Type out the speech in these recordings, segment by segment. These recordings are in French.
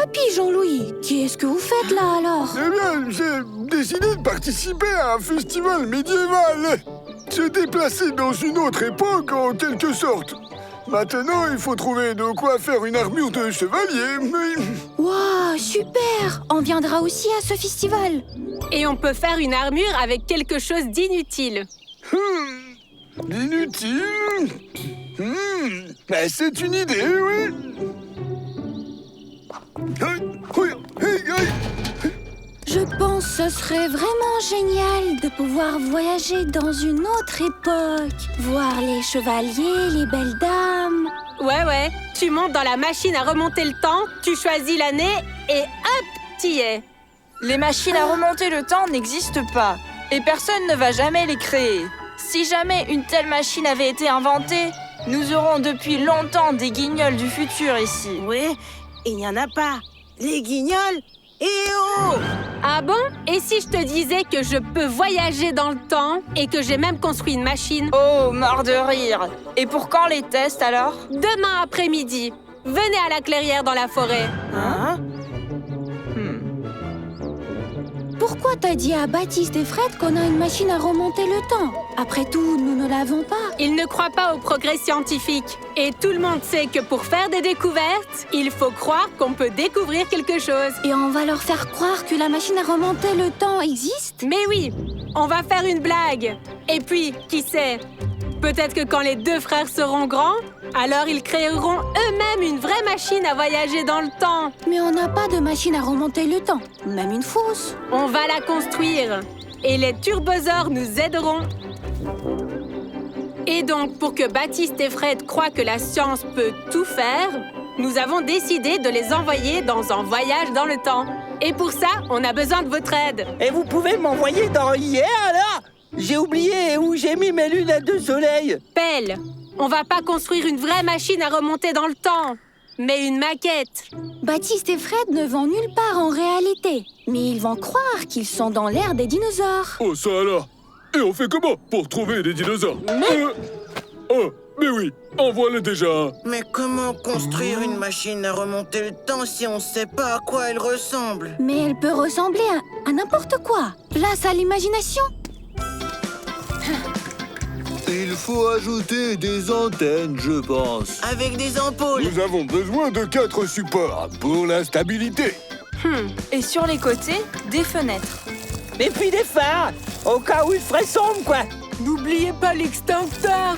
Papy Jean-Louis, qu'est-ce que vous faites là alors? Eh bien, j'ai décidé de participer à un festival médiéval. Se déplacer dans une autre époque, en quelque sorte. Maintenant, il faut trouver de quoi faire une armure de chevalier. Waouh, super! On viendra aussi à ce festival. Et on peut faire une armure avec quelque chose d'inutile. Inutile. Ben, c'est une idée, oui. Je pense que ce serait vraiment génial de pouvoir voyager dans une autre époque. Voir les chevaliers, les belles dames. Ouais, tu montes dans la machine à remonter le temps, tu choisis l'année et hop, t'y es. Les machines à remonter le temps n'existent pas et personne ne va jamais les créer. Si jamais une telle machine avait été inventée, nous aurons depuis longtemps des guignols du futur ici. Oui, il n'y en a pas. Les guignols. Eh oh! Ah bon? Et si je te disais que je peux voyager dans le temps et que j'ai même construit une machine? Oh, mort de rire! Et pour quand les tests alors? Demain après-midi. Venez à la clairière dans la forêt. Hein? Pourquoi t'as dit à Baptiste et Fred qu'on a une machine à remonter le temps? Après tout, nous ne l'avons pas. Ils ne croient pas au progrès scientifique. Et tout le monde sait que pour faire des découvertes, il faut croire qu'on peut découvrir quelque chose. Et on va leur faire croire que la machine à remonter le temps existe? Mais oui, on va faire une blague. Et puis, qui sait? Peut-être que quand les deux frères seront grands, alors ils créeront eux-mêmes une vraie machine à voyager dans le temps. Mais on n'a pas de machine à remonter le temps, même une fausse. On va la construire. Et les turbosaures nous aideront. Et donc, pour que Baptiste et Fred croient que la science peut tout faire, nous avons décidé de les envoyer dans un voyage dans le temps. Et pour ça, on a besoin de votre aide. Et vous pouvez m'envoyer dans hier, là? J'ai oublié où j'ai mis mes lunettes de soleil. Pelle, on va pas construire une vraie machine à remonter dans le temps, mais une maquette. Baptiste et Fred ne vont nulle part en réalité, mais ils vont croire qu'ils sont dans l'ère des dinosaures. Oh, ça alors? Et on fait comment pour trouver des dinosaures? Mais oui, en voilà déjà un. Mais comment construire une machine à remonter le temps si on ne sait pas à quoi elle ressemble? Mais elle peut ressembler à n'importe quoi. Place à l'imagination. Il faut ajouter des antennes, je pense. Avec des ampoules. Nous avons besoin de 4 supports pour la stabilité. Et sur les côtés, des fenêtres. Et puis des phares, au cas où il ferait sombre, quoi. N'oubliez pas l'extincteur.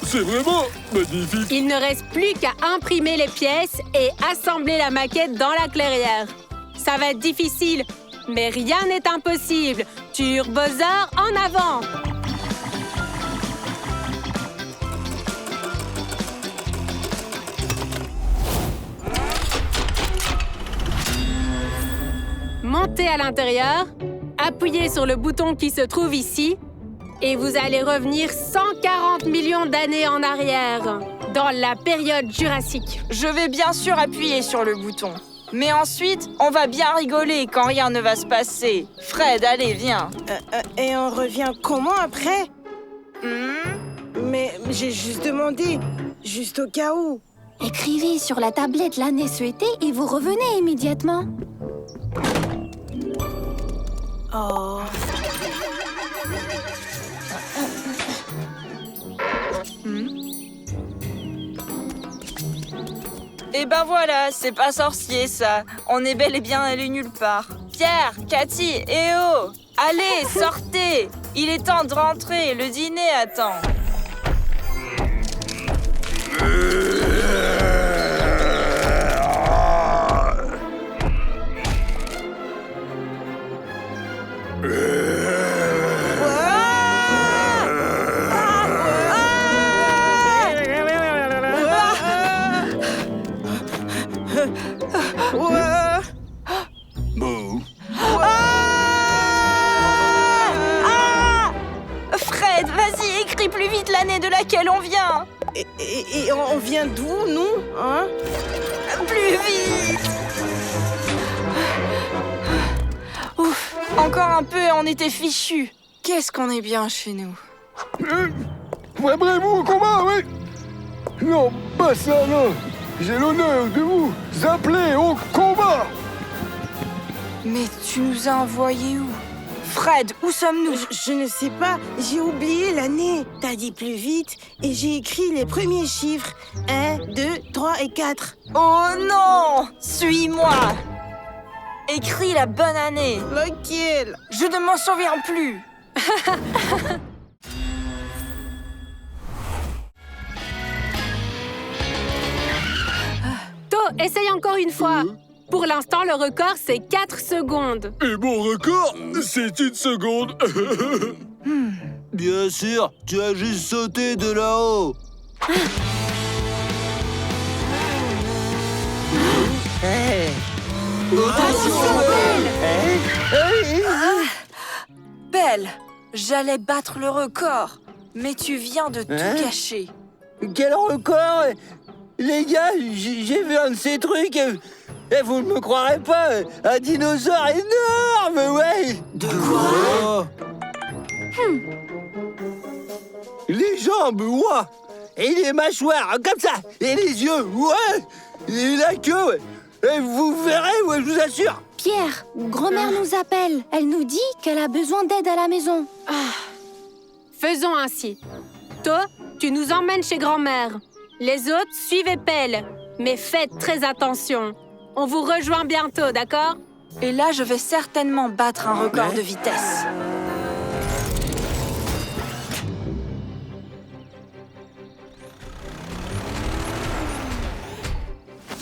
C'est vraiment magnifique. Il ne reste plus qu'à imprimer les pièces et assembler la maquette dans la clairière. Ça va être difficile, mais rien n'est impossible. Turbosaure en avant! Montez à l'intérieur, appuyez sur le bouton qui se trouve ici et vous allez revenir 140 millions d'années en arrière, dans la période jurassique. Je vais bien sûr appuyer sur le bouton. Mais ensuite, on va bien rigoler quand rien ne va se passer. Fred, allez, viens. Et on revient comment après? Mais j'ai juste demandé, juste au cas où. Écrivez sur la tablette l'année souhaitée et vous revenez immédiatement. Oh. Et ben voilà, c'est pas sorcier ça. On est bel et bien allé nulle part. Pierre, Cathy, oh! Allez, sortez! Il est temps de rentrer, le dîner attend. Fred, vas-y, écris plus vite l'année de laquelle on vient. Et on vient d'où, nous? Hein? Plus vite. Ouf, encore un peu et on était fichus. Qu'est-ce qu'on est bien chez nous. Préparez-vous au combat, oui? Non, pas ça, non. J'ai l'honneur de vous appeler au Mais tu nous as envoyés où? Fred, où sommes-nous? Je ne sais pas, j'ai oublié l'année. T'as dit plus vite et j'ai écrit les premiers chiffres. 1, 2, 3 et 4. Oh non! Suis-moi! Écris la bonne année. Laquelle? Je ne m'en souviens plus. To, essaye encore une fois. Pour l'instant, le record, c'est 4 secondes. Et mon record, c'est 1 seconde. Bien sûr, tu as juste sauté de là-haut. Belle, j'allais battre le record, mais tu viens de tout gâcher. Quel record! Les gars, j'ai vu un de ces trucs et vous ne me croirez pas, un dinosaure énorme, ouais! De quoi? Les jambes, ouais! Et les mâchoires, comme ça! Et les yeux, ouais! Et la queue, ouais! Et vous verrez, ouais, je vous assure! Pierre, grand-mère nous appelle. Elle nous dit qu'elle a besoin d'aide à la maison. Faisons ainsi. To, tu nous emmènes chez grand-mère. Les autres, suivez Pelle. Mais faites très attention. On vous rejoint bientôt, d'accord? Et là, je vais certainement battre un record de vitesse.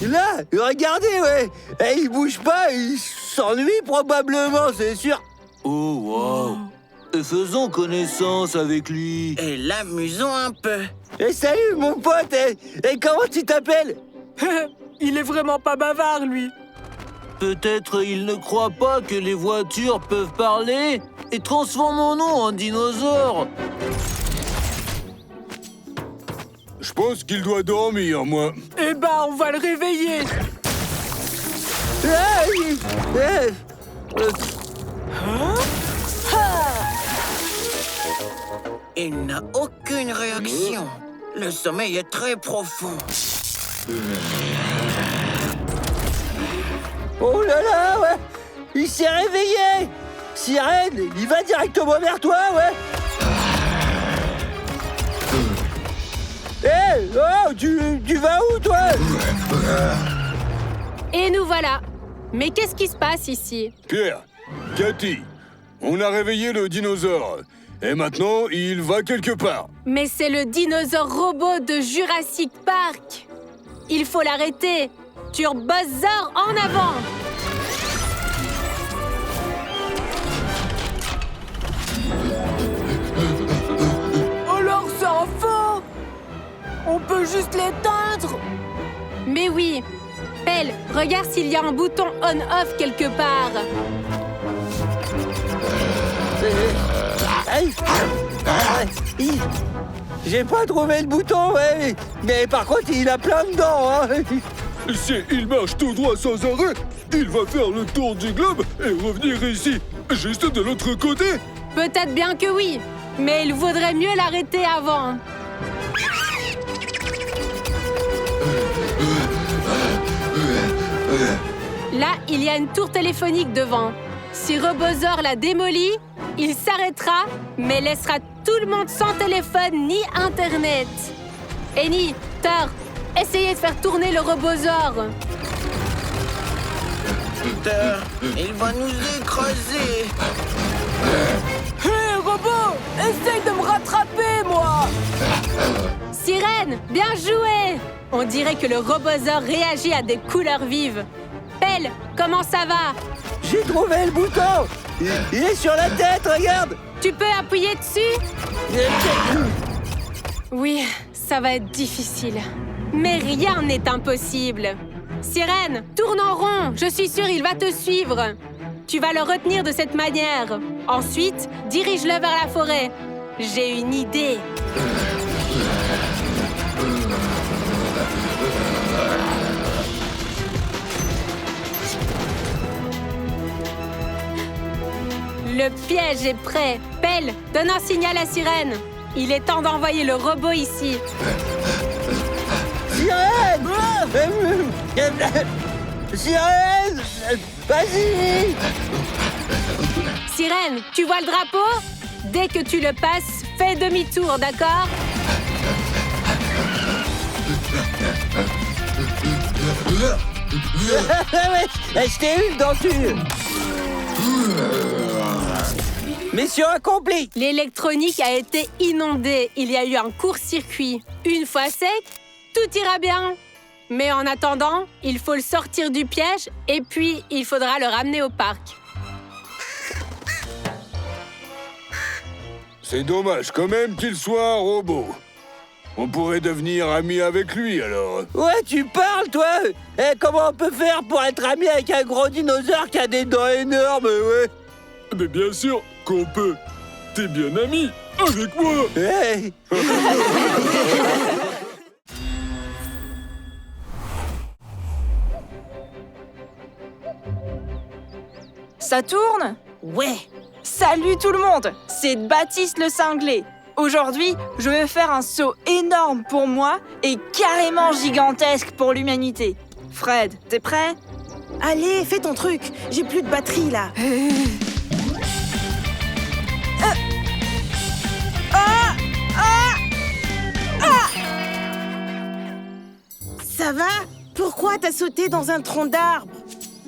Là, regardez, ouais! Et il bouge pas, il s'ennuie probablement, c'est sûr! Oh, wow. Et faisons connaissance avec lui. Et l'amusons un peu. Et salut, mon pote! Et comment tu t'appelles? Il est vraiment pas bavard, lui. Peut-être il ne croit pas que les voitures peuvent parler et transformons-nous en dinosaures. Je pense qu'il doit dormir, moi. Eh ben, on va le réveiller. Il n'a aucune réaction. Le sommeil est très profond. Oh là là, ouais! Il s'est réveillé! Sirène, il va directement vers toi, ouais! Hé! Oh, tu vas où, toi? Et nous voilà. Mais qu'est-ce qui se passe ici? Pierre, Cathy, on a réveillé le dinosaure. Et maintenant, il va quelque part. Mais c'est le dinosaure robot de Jurassic Park. Il faut l'arrêter. Turbosaur en avant! Alors, c'est un faux. On peut juste l'éteindre. Mais oui. Pelle, regarde s'il y a un bouton on-off quelque part. Aïe. J'ai pas trouvé le bouton, ouais. Mais par contre, il a plein de dents, hein. Si il marche tout droit sans arrêt, il va faire le tour du globe et revenir ici, juste de l'autre côté. Peut-être bien que oui, mais il vaudrait mieux l'arrêter avant. Là, il y a une tour téléphonique devant. Si Robosaur la démolit, il s'arrêtera, mais laissera tout le monde sans téléphone ni Internet. Annie, Thor, essayez de faire tourner le Robosaur. Peter, il va nous écraser. Hé, robot! Essaye de me rattraper, moi! Sirène, bien joué! On dirait que le Robosaur réagit à des couleurs vives. Pelle, comment ça va? J'ai trouvé le bouton. Il est sur la tête, regarde. Tu peux appuyer dessus? Oui, ça va être difficile. Mais rien n'est impossible. Sirène, tourne en rond. Je suis sûre il va te suivre. Tu vas le retenir de cette manière. Ensuite, dirige-le vers la forêt. J'ai une idée. Le piège est prêt. Pelle, donne un signal à Sirène. Il est temps d'envoyer le robot ici. Sirène! Sirène! Vas-y! Sirène, tu vois le drapeau? Dès que tu le passes, fais demi-tour, d'accord? Je t'ai eu dessus! Mission accomplie! L'électronique a été inondée. Il y a eu un court-circuit. Une fois sec, tout ira bien. Mais en attendant, il faut le sortir du piège et puis il faudra le ramener au parc. C'est dommage quand même qu'il soit un robot. On pourrait devenir amis avec lui, alors. Ouais, tu parles, toi! Comment on peut faire pour être ami avec un gros dinosaure qui a des dents énormes, ouais? Mais bien sûr qu'on peut. T'es bien ami avec moi. Hey. Ça tourne? Ouais. Salut tout le monde, c'est Baptiste le cinglé. Aujourd'hui, je vais faire un saut énorme pour moi et carrément gigantesque pour l'humanité. Fred, t'es prêt? Allez, fais ton truc. J'ai plus de batterie, là. Ça va? Pourquoi t'as sauté dans un tronc d'arbre?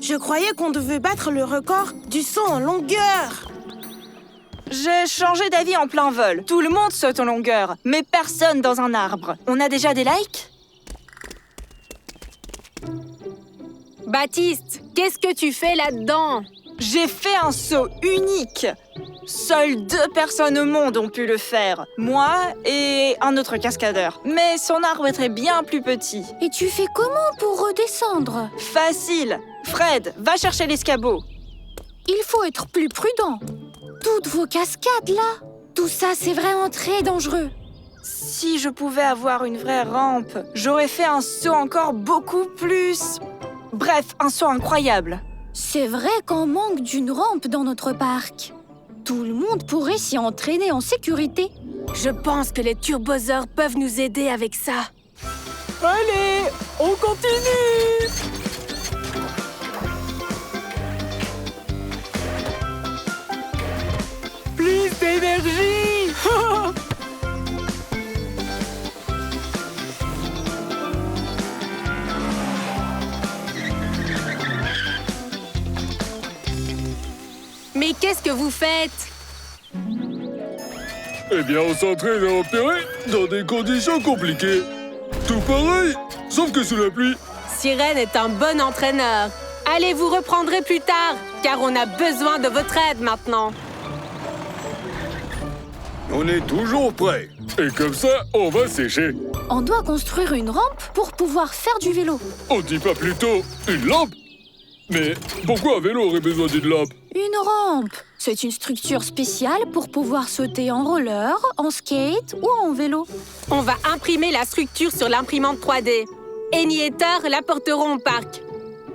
Je croyais qu'on devait battre le record du saut en longueur. J'ai changé d'avis en plein vol. Tout le monde saute en longueur, mais personne dans un arbre. On a déjà des likes? Baptiste, qu'est-ce que tu fais là-dedans? J'ai fait un saut unique. Seules 2 personnes au monde ont pu le faire. Moi et un autre cascadeur. Mais son arbre était bien plus petit. Et tu fais comment pour redescendre? Facile. Fred, va chercher l'escabeau. Il faut être plus prudent. Toutes vos cascades, là. Tout ça, c'est vraiment très dangereux. Si je pouvais avoir une vraie rampe, j'aurais fait un saut encore beaucoup plus... Bref, un saut incroyable. C'est vrai qu'on manque d'une rampe dans notre parc. Tout le monde pourrait s'y entraîner en sécurité. Je pense que les turbosaures peuvent nous aider avec ça. Allez, on continue! Plus d'énergie! Mais qu'est-ce que vous faites? Eh bien, on s'entraîne à opérer dans des conditions compliquées. Tout pareil, sauf que sous la pluie. Sirène est un bon entraîneur. Allez, vous reprendrez plus tard, car on a besoin de votre aide maintenant. On est toujours prêts. Et comme ça, on va sécher. On doit construire une rampe pour pouvoir faire du vélo. On dit pas plutôt une lampe? Mais pourquoi un vélo aurait besoin d'une lampe? Une rampe, c'est une structure spéciale pour pouvoir sauter en roller, en skate ou en vélo. On va imprimer la structure sur l'imprimante 3D. Annie et Thor l'apporteront au parc.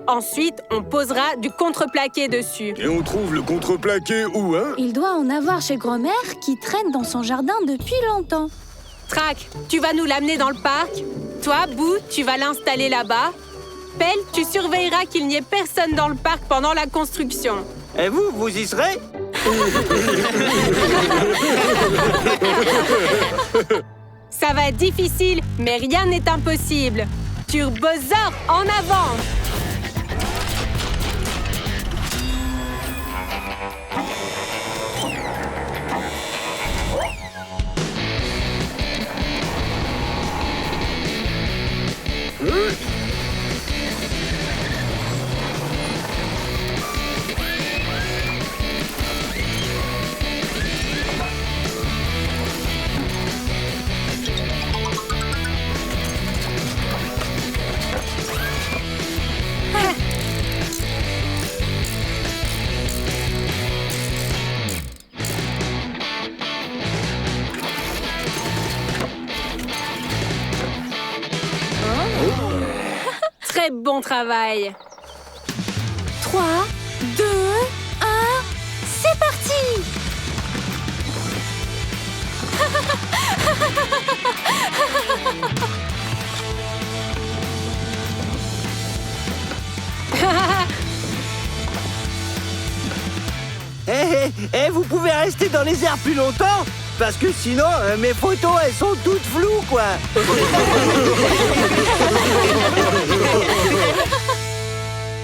Ensuite, on posera du contreplaqué dessus. Et on trouve le contreplaqué où, hein? Il doit en avoir chez grand-mère qui traîne dans son jardin depuis longtemps. Trac, tu vas nous l'amener dans le parc. Toi, Boo, tu vas l'installer là-bas. Pelle, tu surveilleras qu'il n'y ait personne dans le parc pendant la construction. Et vous, vous y serez? Ça va être difficile, mais rien n'est impossible. Turbosaure, en avant! Très bon travail. 3, 2, 1, c'est parti! Vous pouvez rester dans les airs plus longtemps? Parce que sinon, mes photos, elles sont toutes floues, quoi.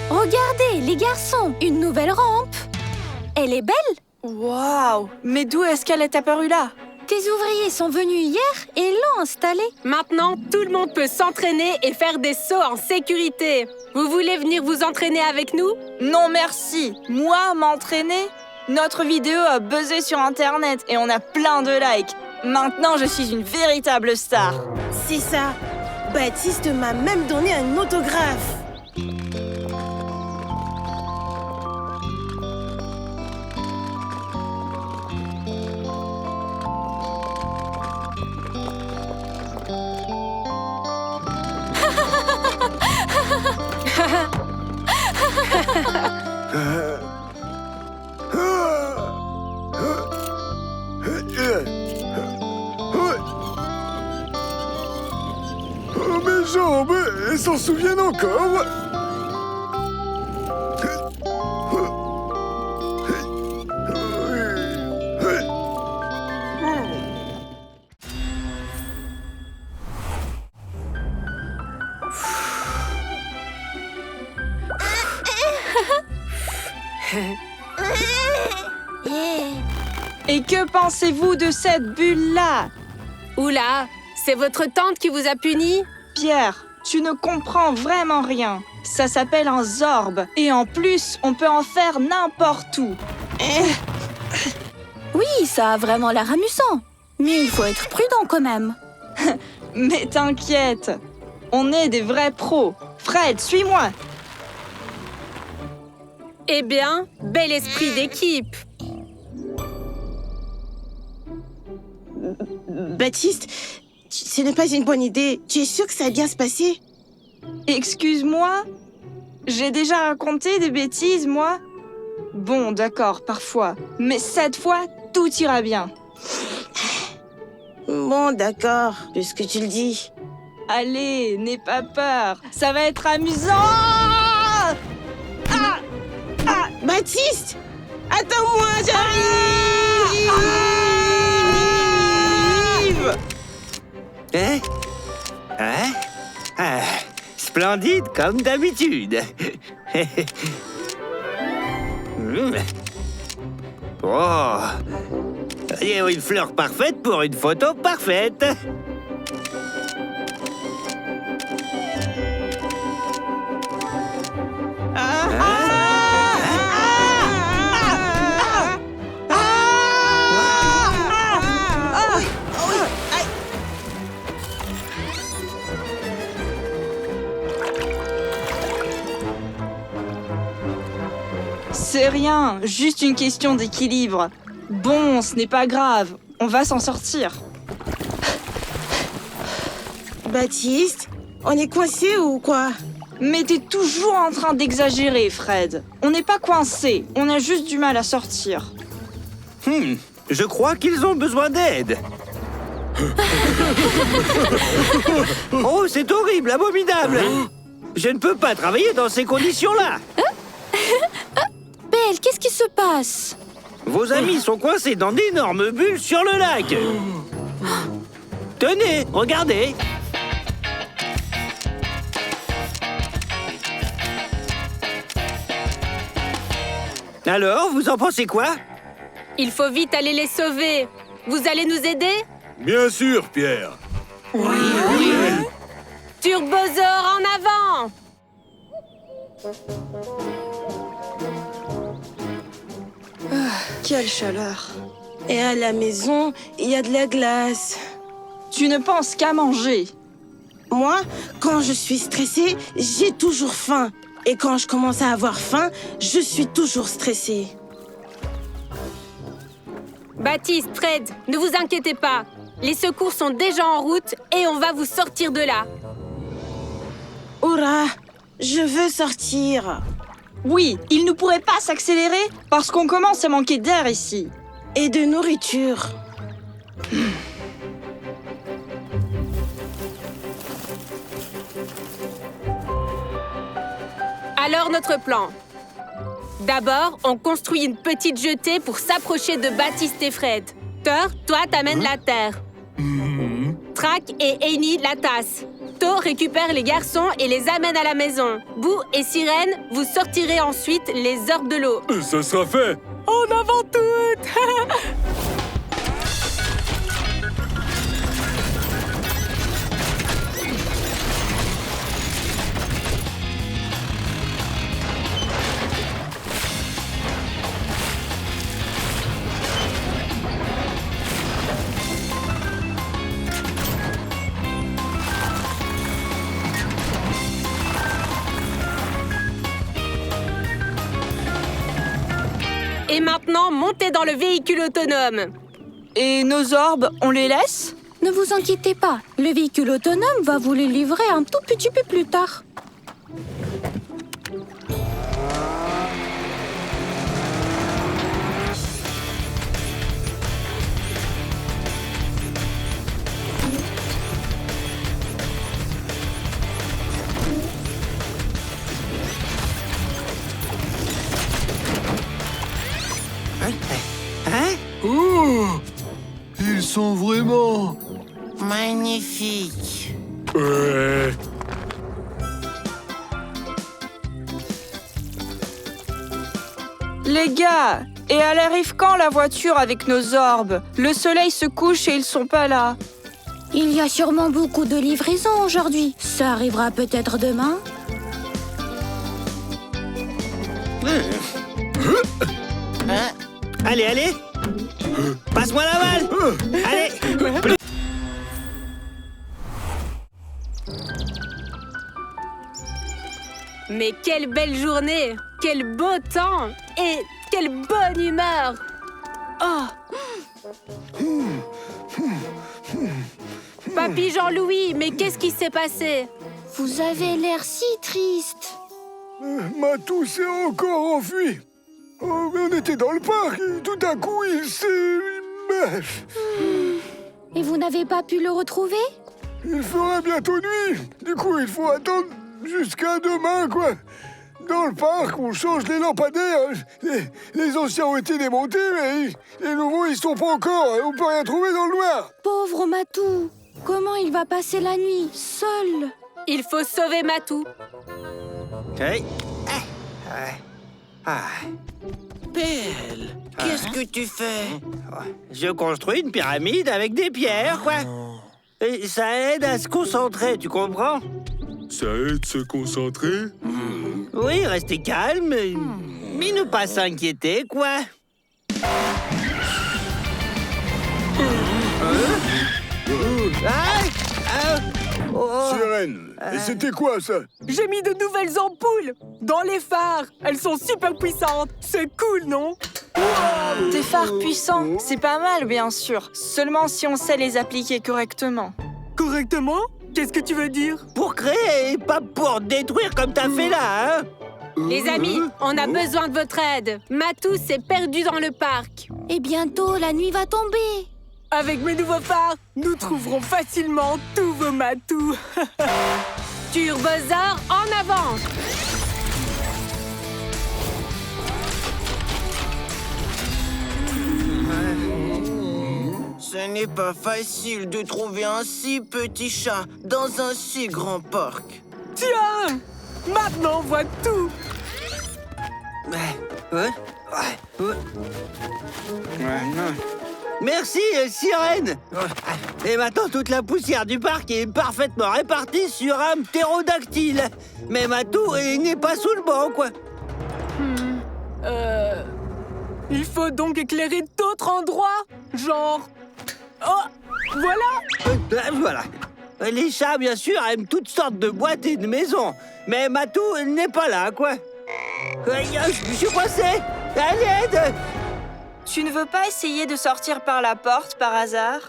Regardez, les garçons, une nouvelle rampe. Elle est belle. Waouh! Mais d'où est-ce qu'elle est apparue là? Tes ouvriers sont venus hier et l'ont installée. Maintenant, tout le monde peut s'entraîner et faire des sauts en sécurité. Vous voulez venir vous entraîner avec nous? Non merci! Moi, m'entraîner? Notre vidéo a buzzé sur Internet et on a plein de likes. Maintenant, je suis une véritable star. C'est ça. Baptiste m'a même donné un autographe. Oh, mes jambes, elles s'en souviennent encore. Et que pensez-vous de cette bulle-là? Oula, c'est votre tante qui vous a puni? Pierre, tu ne comprends vraiment rien. Ça s'appelle un zorbe. Et en plus, on peut en faire n'importe où. Oui, ça a vraiment l'air amusant. Mais il faut être prudent quand même. Mais t'inquiète, on est des vrais pros. Fred, suis-moi. Eh bien, bel esprit d'équipe. Baptiste, ce n'est pas une bonne idée. Tu es sûr que ça va bien se passer? Excuse-moi? J'ai déjà raconté des bêtises, moi? Bon, d'accord, parfois. Mais cette fois, tout ira bien. Bon, d'accord, puisque tu le dis. Allez, n'aie pas peur. Ça va être amusant! Baptiste! Attends-moi, j'arrive! Splendide comme d'habitude. Oh, il y a une fleur parfaite pour une photo parfaite. C'est rien, juste une question d'équilibre. Bon, ce n'est pas grave, on va s'en sortir. Baptiste, on est coincé ou quoi? Mais t'es toujours en train d'exagérer, Fred. On n'est pas coincé, on a juste du mal à sortir. Je crois qu'ils ont besoin d'aide. Oh, c'est horrible, abominable. Je ne peux pas travailler dans ces conditions-là. Belle, qu'est-ce qui se passe? Vos amis sont coincés dans d'énormes bulles sur le lac. Tenez, regardez. Alors, vous en pensez quoi? Il faut vite aller les sauver. Vous allez nous aider? Bien sûr, Pierre. Turbosaur en avant! Quelle chaleur. Et à la maison, il y a de la glace. Tu ne penses qu'à manger. Moi, quand je suis stressée, j'ai toujours faim. Et quand je commence à avoir faim, je suis toujours stressée. Baptiste, Fred, ne vous inquiétez pas. Les secours sont déjà en route et on va vous sortir de là. Hurrah! Je veux sortir. Oui, il ne pourrait pas s'accélérer parce qu'on commence à manquer d'air ici. Et de nourriture. Alors notre plan. D'abord, on construit une petite jetée pour s'approcher de Baptiste et Fred. Thor, toi, t'amènes la terre. Track et Amy, la tasse. Thor récupère les garçons et les amène à la maison. Boo et Sirène, vous sortirez ensuite les orbes de l'eau. Ça sera fait. En avant toutes. Et maintenant, montez dans le véhicule autonome. Et nos orbes, on les laisse? Ne vous inquiétez pas, le véhicule autonome va vous les livrer un tout petit peu plus tard. Oh! Ils sont vraiment... Magnifique. Ouais. Les gars, et elle arrive quand la voiture avec nos orbes? Le soleil se couche et ils sont pas là. Il y a sûrement beaucoup de livraisons aujourd'hui. Ça arrivera peut-être demain. Hein? Allez, allez. Passe-moi la balle. Allez. Mais quelle belle journée! Quel beau temps! Et quelle bonne humeur! Oh! Papy Jean-Louis, mais qu'est-ce qui s'est passé? Vous avez l'air si triste. Matou s'est encore enfui. Oh, mais on était dans le parc et tout à coup, il s'est... Et vous n'avez pas pu le retrouver? Il fera bientôt nuit. Du coup, il faut attendre jusqu'à demain, quoi. Dans le parc, on change les lampadaires. Les anciens ont été démontés, mais les nouveaux, ils sont pas encore. On peut rien trouver dans le noir. Pauvre Matou, comment il va passer la nuit, seul? Il faut sauver Matou. Hey. Belle, qu'est-ce que tu fais? Je construis une pyramide avec des pierres, quoi. Et ça aide à se concentrer, tu comprends? Ça aide se concentrer. Oui, rester calme, mais ne pas s'inquiéter, quoi. Sirène, et c'était quoi, ça? J'ai mis de nouvelles ampoules dans les phares. Elles sont super puissantes. C'est cool, non? Des phares puissants, c'est pas mal, bien sûr. Seulement si on sait les appliquer correctement. Correctement? Qu'est-ce que tu veux dire? Pour créer, pas pour détruire comme t'as fait là, hein? Les amis, on a besoin de votre aide. Matou s'est perdu dans le parc. Et bientôt, la nuit va tomber. Avec mes nouveaux phares, nous trouverons facilement tous vos matous. Turbosaur, en avant! Ce n'est pas facile de trouver un si petit chat dans un si grand parc. Tiens! Maintenant, on voit tout. Merci, Sirène. Et maintenant, toute la poussière du parc est parfaitement répartie sur un ptérodactyle. Mais Matou n'est pas sous le banc, quoi. Il faut donc éclairer d'autres endroits? Genre... Oh! Voilà! Voilà. Les chats, bien sûr, aiment toutes sortes de boîtes et de maisons. Mais Matou n'est pas là, quoi. Je suis coincé. À l'aide! Tu ne veux pas essayer de sortir par la porte, par hasard?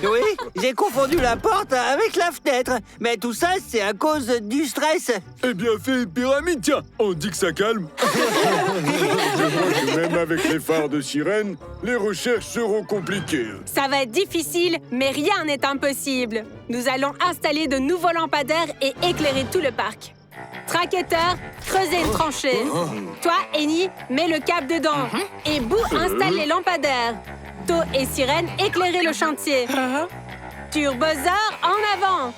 Oui, j'ai confondu la porte avec la fenêtre. Mais tout ça, c'est à cause du stress. Eh bien fait, Pyramide, tiens, on dit que ça calme. Je vois que même avec les phares de sirène, les recherches seront compliquées. Ça va être difficile, mais rien n'est impossible. Nous allons installer de nouveaux lampadaires et éclairer tout le parc. Tracketeur, creusez une tranchée. Toi, Eni, mets le câble dedans. Et Boo installe les lampadaires. To et Sirène, éclairez le chantier. Turbosaur, en avant!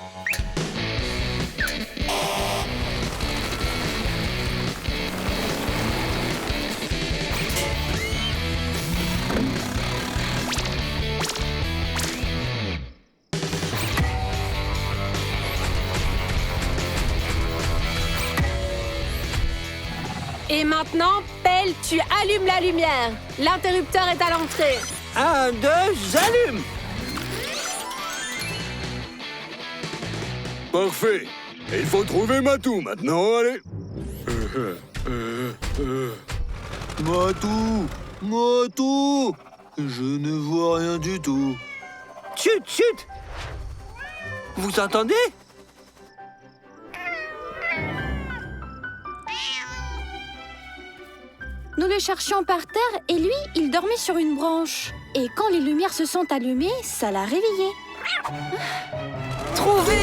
Et maintenant, Pelle, tu allumes la lumière. L'interrupteur est à l'entrée. 1, 2, j'allume. Parfait. Et il faut trouver Matou maintenant, allez. Matou, je ne vois rien du tout. Chut, chut. Vous entendez? Nous le cherchions par terre et lui, il dormait sur une branche. Et quand les lumières se sont allumées, ça l'a réveillé. Trouvé!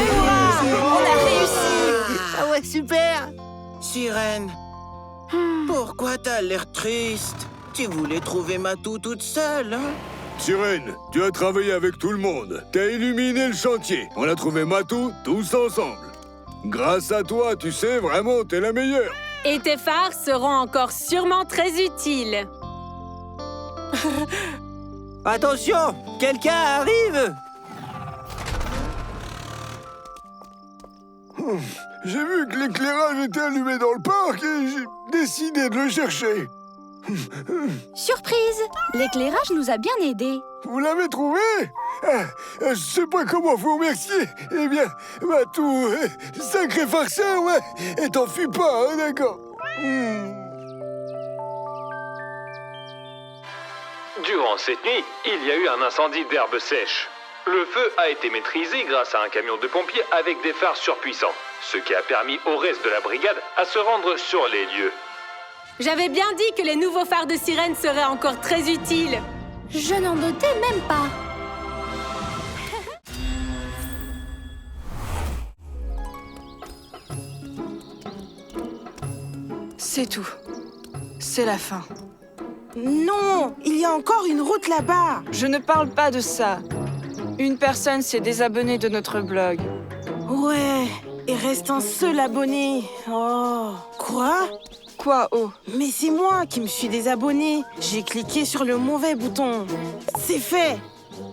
Hurrah! On a réussi! Ah ouais, super. Sirène, pourquoi t'as l'air triste? Tu voulais trouver Matou toute seule, hein? Sirène, tu as travaillé avec tout le monde. T'as illuminé le chantier. On a trouvé Matou tous ensemble. Grâce à toi, tu sais, vraiment, t'es la meilleure. Et tes phares seront encore sûrement très utiles. Attention, quelqu'un arrive. J'ai vu que l'éclairage était allumé dans le parc et j'ai décidé de le chercher. Surprise! L'éclairage nous a bien aidés. Vous l'avez trouvé? Je sais pas comment vous remercier. Eh bien, Matou, sacré farceur, ouais. Et t'en fuis pas, hein, d'accord? Durant cette nuit, il y a eu un incendie d'herbes sèches. Le feu a été maîtrisé grâce à un camion de pompiers avec des phares surpuissants, ce qui a permis au reste de la brigade à se rendre sur les lieux. J'avais bien dit que les nouveaux phares de sirène seraient encore très utiles. Je n'en doutais même pas. C'est tout. C'est la fin. Non, il y a encore une route là-bas. Je ne parle pas de ça. Une personne s'est désabonnée de notre blog. Ouais, et reste un seul abonné. Oh, quoi? Quoi, oh? Mais c'est moi qui me suis désabonné. J'ai cliqué sur le mauvais bouton. C'est fait.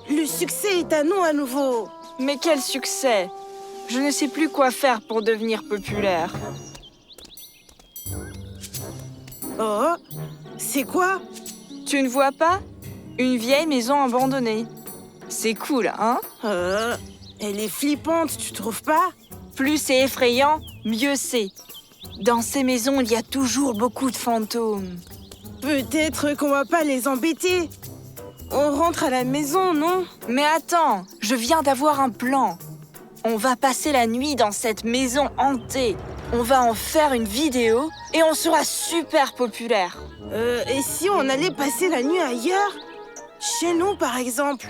Le succès est à nous à nouveau. Mais quel succès! Je ne sais plus quoi faire pour devenir populaire. Oh, c'est quoi? Tu ne vois pas? Une vieille maison abandonnée. C'est cool, hein? Elle est flippante, tu trouves pas? Plus c'est effrayant, mieux c'est. Dans ces maisons, il y a toujours beaucoup de fantômes. Peut-être qu'on va pas les embêter. On rentre à la maison, non? Mais attends, je viens d'avoir un plan. On va passer la nuit dans cette maison hantée. On va en faire une vidéo et on sera super populaire. Et si on allait passer la nuit ailleurs? Chez nous, par exemple?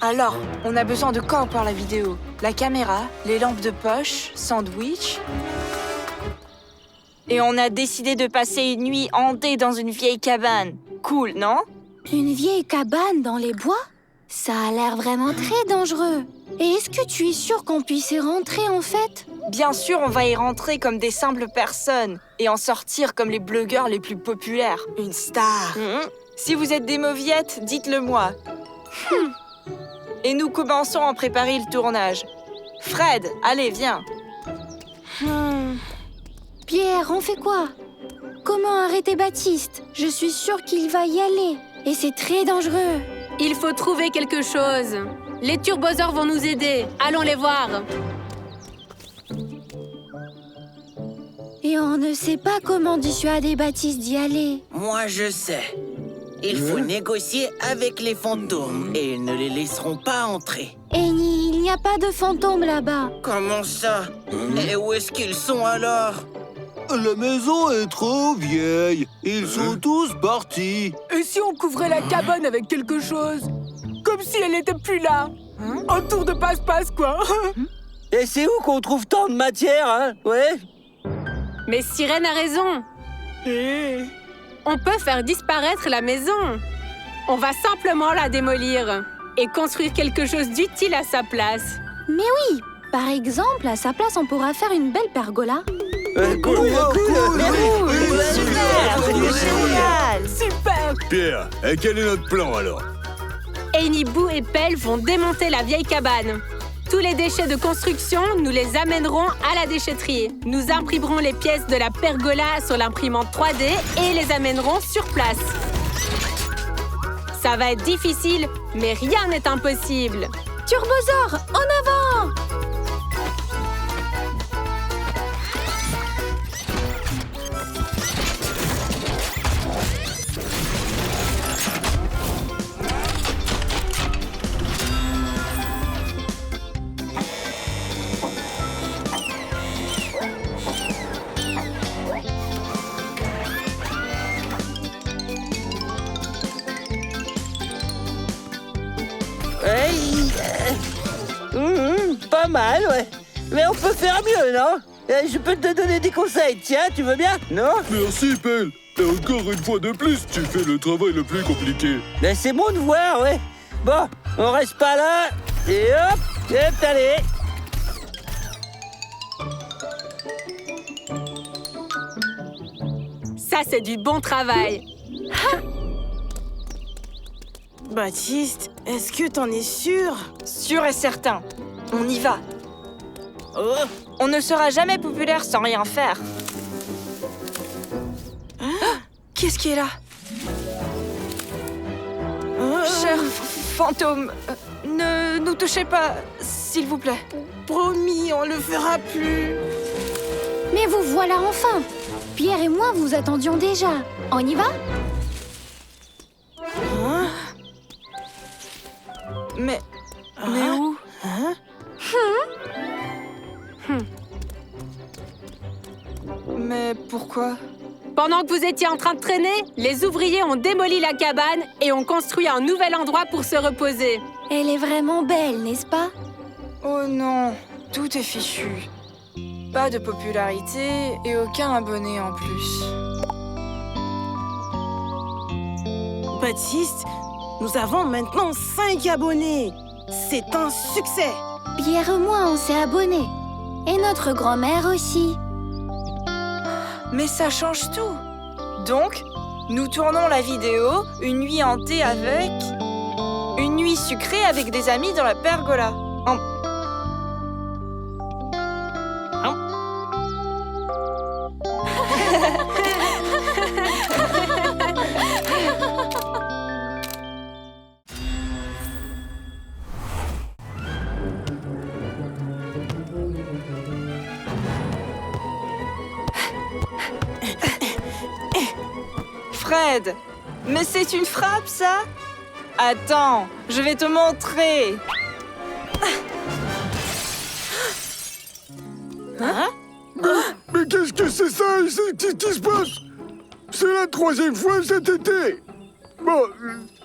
Alors, on a besoin de quoi pour la vidéo? La caméra, les lampes de poche, sandwich. Et on a décidé de passer une nuit hantée dans une vieille cabane. Cool, non? Une vieille cabane dans les bois? Ça a l'air vraiment très dangereux. Et est-ce que tu es sûr qu'on puisse y rentrer, en fait? Bien sûr, on va y rentrer comme des simples personnes et en sortir comme les blogueurs les plus populaires. Une star. Si vous êtes des mauviettes, dites-le moi. Et nous commençons à préparer le tournage. Fred, allez, viens. Pierre, on fait quoi? Comment arrêter Baptiste? Je suis sûre qu'il va y aller. Et c'est très dangereux. Il faut trouver quelque chose. Les turbosaures vont nous aider. Allons les voir. Et on ne sait pas comment dissuader Baptiste d'y aller. Moi, je sais. Il faut négocier avec les fantômes et ils ne les laisseront pas entrer. Eni, il n'y a pas de fantômes là-bas. Comment ça? Et où est-ce qu'ils sont alors? La maison est trop vieille. Ils sont tous partis. Et si on couvrait la cabane avec quelque chose? Comme si elle n'était plus là. Un tour de passe-passe, quoi. Et c'est où qu'on trouve tant de matière, hein? Ouais. Mais Sirène a raison. On peut faire disparaître la maison. On va simplement la démolir et construire quelque chose d'utile à sa place. Mais oui, par exemple, à sa place, on pourra faire une belle pergola. Cool. Génial! Super! Pierre, et quel est notre plan alors? Eni, Boo et Pelle vont démonter la vieille cabane. Tous les déchets de construction, nous les amènerons à la déchetterie. Nous imprimerons les pièces de la pergola sur l'imprimante 3D et les amènerons sur place. Ça va être difficile, mais rien n'est impossible. Turbosaur, en avant! Pas mal, ouais. Mais on peut faire mieux, non? Je peux te donner des conseils, tiens, tu veux bien? Non? Merci, Pelle. Et encore une fois de plus, tu fais le travail le plus compliqué. Ben c'est bon de voir, ouais. Bon, on reste pas là. Et hop, allez. Ça, c'est du bon travail. Baptiste, est-ce que t'en es sûr? Sûr et certain. On y va. On ne sera jamais populaire sans rien faire. Qu'est-ce qui est là? Cher fantôme, ne nous touchez pas, s'il vous plaît. Promis, on le fera plus. Mais vous voilà enfin! Pierre et moi vous attendions déjà. On y va? Mais où? Mais pourquoi? Pendant que vous étiez en train de traîner, les ouvriers ont démoli la cabane et ont construit un nouvel endroit pour se reposer. Elle est vraiment belle, n'est-ce pas? Oh non, tout est fichu. Pas de popularité et aucun abonné en plus. Baptiste, nous avons maintenant 5 abonnés. C'est un succès. Pierre et moi, on s'est abonnés. Et notre grand-mère aussi. Mais ça change tout. Donc, nous tournons la vidéo Une nuit hantée avec... Une nuit sucrée avec des amis dans la pergola. Fred, mais c'est une frappe, ça? Attends, je vais te montrer. Mais qu'est-ce que c'est ça? Qu'est-ce qui se passe? C'est la 3e fois cet été. Bon,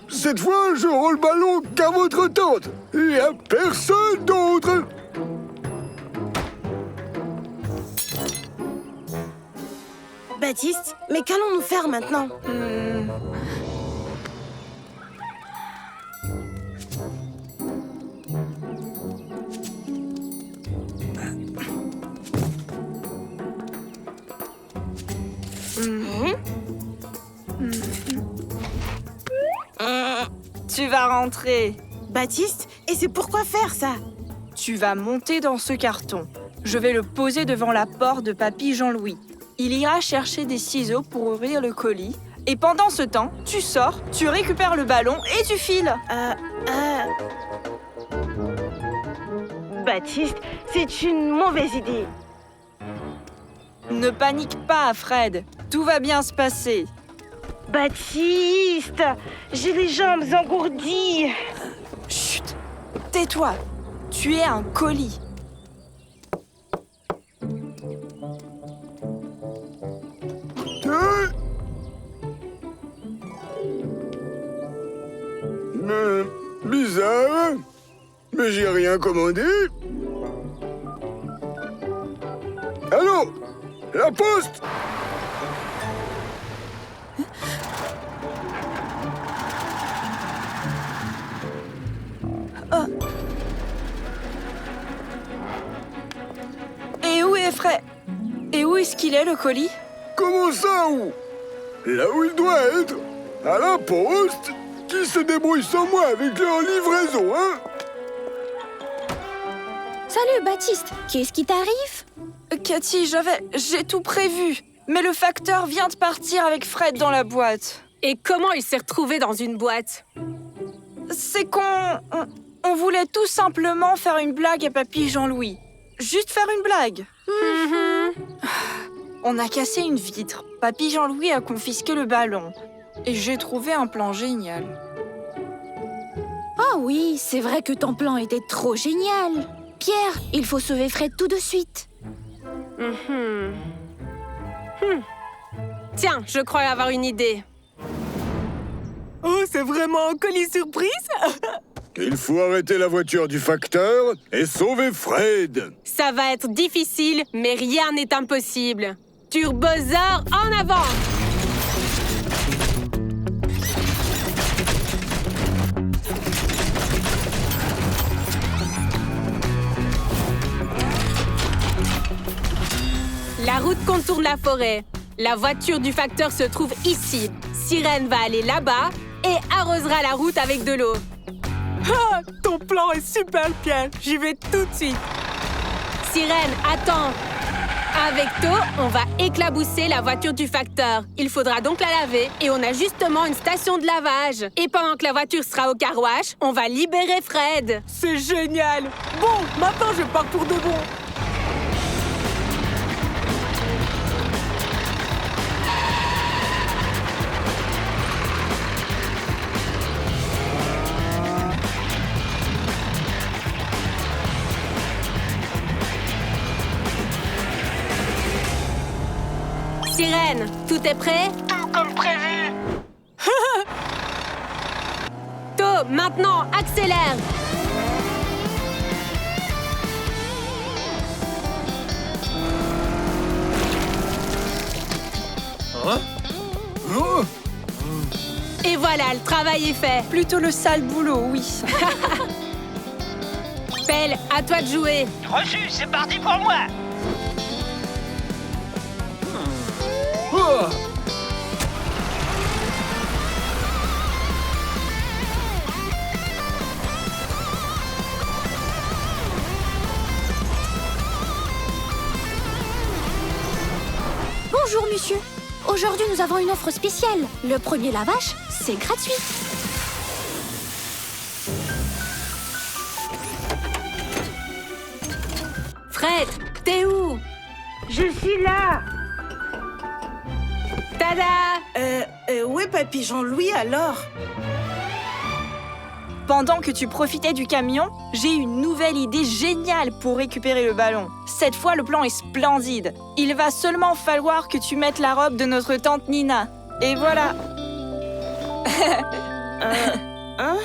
cette fois, je rends le ballon qu'à votre tante. Et à personne d'autre. Baptiste, mais qu'allons-nous faire maintenant? Tu vas rentrer. Baptiste, et c'est pourquoi faire ça? Tu vas monter dans ce carton. Je vais le poser devant la porte de Papy Jean-Louis. Il ira chercher des ciseaux pour ouvrir le colis. Et pendant ce temps, tu sors, tu récupères le ballon et tu files. Baptiste, c'est une mauvaise idée. Ne panique pas, Fred. Tout va bien se passer. Baptiste, j'ai les jambes engourdies. Chut! Tais-toi! Tu es un colis. Bizarre. Mais j'ai rien commandé. Allô? La poste? Et où est Fred? Et où est-ce qu'il est, le colis? Comment ça, où? Là où il doit être. À la poste. Qui se débrouille sans moi avec leur livraison, hein? Salut, Baptiste. Qu'est-ce qui t'arrive? Cathy, j'ai tout prévu. Mais le facteur vient de partir avec Fred dans la boîte. Et comment il s'est retrouvé dans une boîte? C'est on voulait tout simplement faire une blague à Papy Jean-Louis. Juste faire une blague. On a cassé une vitre. Papy Jean-Louis a confisqué le ballon. Et j'ai trouvé un plan génial. Ah oui, c'est vrai que ton plan était trop génial. Pierre, il faut sauver Fred tout de suite. Tiens, je crois avoir une idée. Oh, c'est vraiment un colis surprise? Il faut arrêter la voiture du facteur et sauver Fred. Ça va être difficile, mais rien n'est impossible. Turbosaur en avant! La route contourne la forêt. La voiture du facteur se trouve ici. Sirène va aller là-bas et arrosera la route avec de l'eau. Ah, ton plan est super, Pierre. J'y vais tout de suite. Sirène, attends. Avec To, on va éclabousser la voiture du facteur. Il faudra donc la laver et on a justement une station de lavage. Et pendant que la voiture sera au car wash, on va libérer Fred. C'est génial. Bon, maintenant je pars pour de bon. Sirène, tout est prêt? Tout comme prévu. To, maintenant, accélère! Et voilà, le travail est fait. Plutôt le sale boulot, oui. Pelle, à toi de jouer. Reçu, c'est parti pour moi. Bonjour, monsieur. Aujourd'hui, nous avons une offre spéciale. Le premier lavage, c'est gratuit. Fred, t'es où? Je suis là. Tada! Où est Papy Jean-Louis alors? Pendant que tu profitais du camion, j'ai une nouvelle idée géniale pour récupérer le ballon. Cette fois, le plan est splendide. Il va seulement falloir que tu mettes la robe de notre tante Nina. Et voilà. Hein?